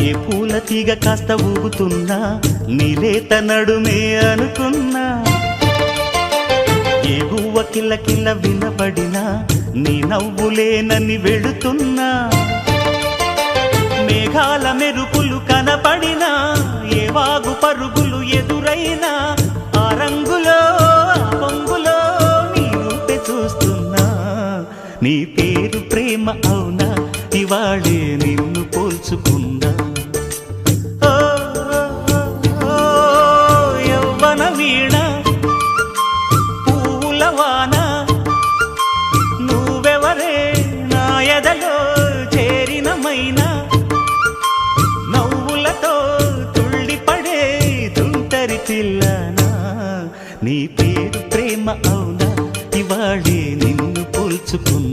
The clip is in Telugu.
ఏ పూల తీగ కాస్త ఊగుతున్నా నీలేత నడుమే అనుకున్నా, ఏ గువ్వ కిల్ల కిల్ల వినబడినా నీ నవ్వులేనని వెళుతున్నా, మేఘాల మెరుపులు కనపడినా ఏ వాగు పరుగులు ఎదురైనా ఆ రంగులో ఆ పొంగులో నీ రూపే చూస్తున్నా. నీ పేరు ప్రేమ అవునా, ఇవాళే నిన్ను పోల్చుకున్నా. యవ్వన వీణ పూల వాన నువ్వెవరే నా ఎదలో చేరిన మైనా, నవ్వులతో తుళ్ళిపడే తుంటరి పిల్లనా. నీ పేరు ప్రేమ అవునా, ఇవాళే నిన్ను పోల్చుకున్నా.